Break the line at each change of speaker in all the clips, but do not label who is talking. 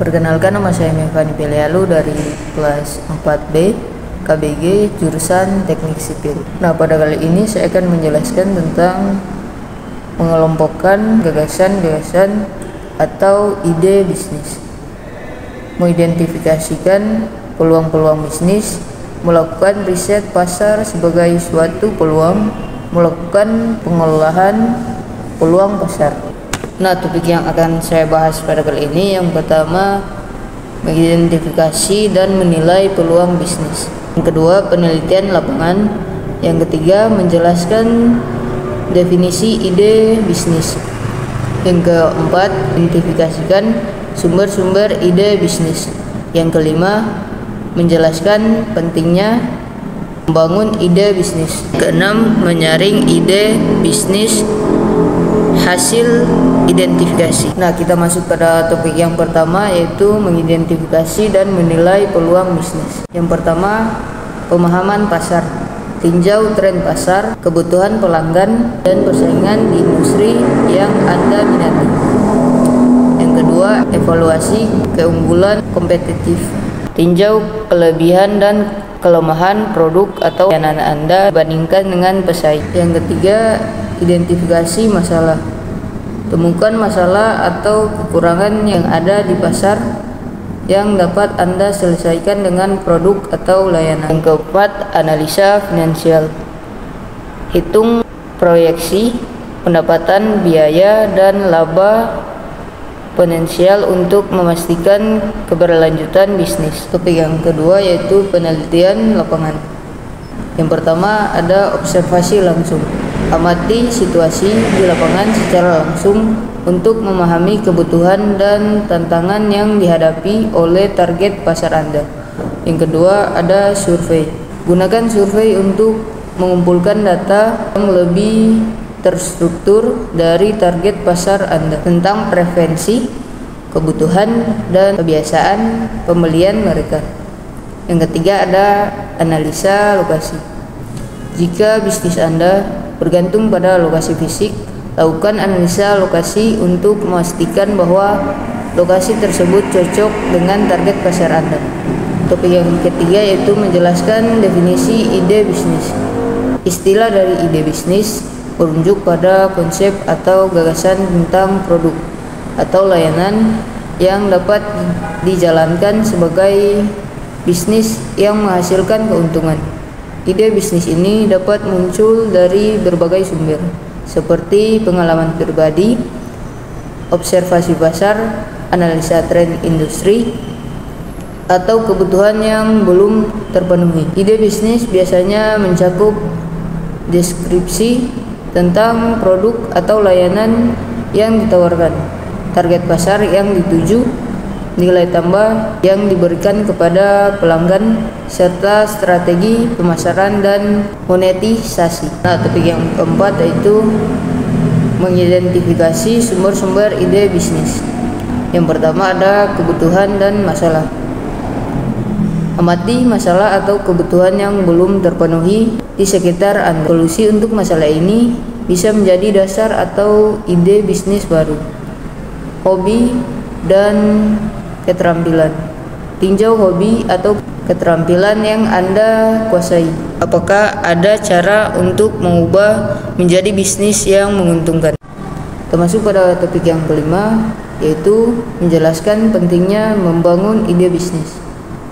Perkenalkan, nama saya Mevani Pelialu dari kelas 4B KBG jurusan Teknik Sipil. Nah, pada kali ini saya akan menjelaskan tentang mengelompokkan gagasan-gagasan atau ide bisnis, mengidentifikasikan peluang-peluang bisnis, melakukan riset pasar sebagai suatu peluang, melakukan pengolahan peluang pasar. Nah, topik yang akan saya bahas pada kali ini yang pertama, mengidentifikasi dan menilai peluang bisnis. Yang kedua, penelitian lapangan. Yang ketiga, menjelaskan definisi ide bisnis. Yang keempat, identifikasikan sumber-sumber ide bisnis. Yang kelima, menjelaskan pentingnya membangun ide bisnis. Keenam, menyaring ide bisnis hasil identifikasi. Nah, kita masuk pada topik yang pertama, yaitu mengidentifikasi dan menilai peluang bisnis. Yang pertama, pemahaman pasar. Tinjau tren pasar, kebutuhan pelanggan, dan persaingan di industri yang Anda minati. Yang kedua, evaluasi keunggulan kompetitif. Tinjau kelebihan dan kelemahan produk atau layanan Anda dibandingkan dengan pesaing. Yang ketiga, identifikasi masalah. Temukan masalah atau kekurangan yang ada di pasar yang dapat Anda selesaikan dengan produk atau layanan. Yang keempat, analisa finansial. Hitung proyeksi pendapatan, biaya, dan laba potensial untuk memastikan keberlanjutan bisnis. Topik yang kedua yaitu penelitian lapangan. Yang pertama ada observasi langsung. Amati situasi di lapangan secara langsung untuk memahami kebutuhan dan tantangan yang dihadapi oleh target pasar Anda. Yang kedua ada survei. Gunakan survei untuk mengumpulkan data yang lebih terstruktur dari target pasar Anda tentang preferensi, kebutuhan, dan kebiasaan pembelian mereka. Yang ketiga ada analisa lokasi. Jika bisnis Anda bergantung pada lokasi fisik, lakukan analisa lokasi untuk memastikan bahwa lokasi tersebut cocok dengan target pasar Anda. Topik yang ketiga yaitu menjelaskan definisi ide bisnis. Istilah dari ide bisnis merujuk pada konsep atau gagasan tentang produk atau layanan yang dapat dijalankan sebagai bisnis yang menghasilkan keuntungan. Ide bisnis ini dapat muncul dari berbagai sumber, seperti pengalaman pribadi, observasi pasar, analisa tren industri, atau kebutuhan yang belum terpenuhi. Ide bisnis biasanya mencakup deskripsi tentang produk atau layanan yang ditawarkan, target pasar yang dituju, nilai tambah yang diberikan kepada pelanggan, serta strategi pemasaran dan monetisasi. Nah, topik yang keempat yaitu mengidentifikasi sumber-sumber ide bisnis. Yang pertama ada kebutuhan dan masalah. Amati masalah atau kebutuhan yang belum terpenuhi di sekitar Anda. Solusi untuk masalah ini bisa menjadi dasar atau ide bisnis baru. Hobi dan keterampilan. Tinjau hobi atau keterampilan yang Anda kuasai. Apakah ada cara untuk mengubah menjadi bisnis yang menguntungkan? Termasuk pada topik yang kelima, yaitu menjelaskan pentingnya membangun ide bisnis.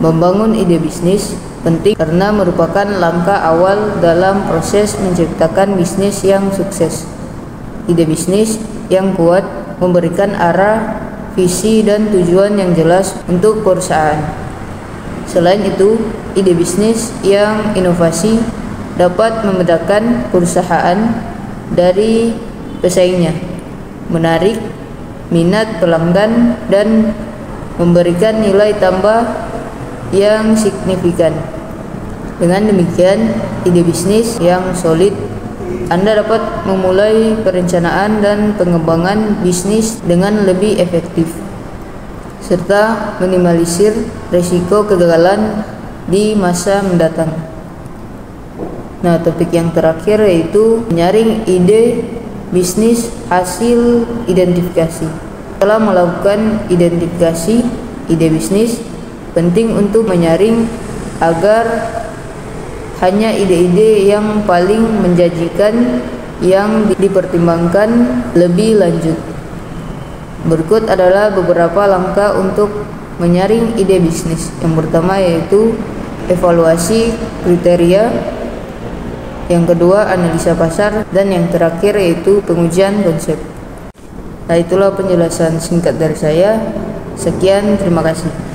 Membangun ide bisnis penting karena merupakan langkah awal dalam proses menciptakan bisnis yang sukses. Ide bisnis yang kuat memberikan arah, visi, dan tujuan yang jelas untuk perusahaan. Selain itu, ide bisnis yang inovasi dapat membedakan perusahaan dari pesaingnya, menarik minat pelanggan, dan memberikan nilai tambah yang signifikan. Dengan demikian, ide bisnis yang solid, Anda dapat memulai perencanaan dan pengembangan bisnis dengan lebih efektif, serta minimalisir risiko kegagalan di masa mendatang. Nah, topik yang terakhir yaitu menyaring ide bisnis hasil identifikasi. Setelah melakukan identifikasi, ide bisnis, penting untuk menyaring agar hanya ide-ide yang paling menjanjikan yang dipertimbangkan lebih lanjut. Berikut adalah beberapa langkah untuk menyaring ide bisnis. Yang pertama yaitu evaluasi kriteria, yang kedua analisa pasar, dan yang terakhir yaitu pengujian konsep. Nah, itulah penjelasan singkat dari saya. Sekian, terima kasih.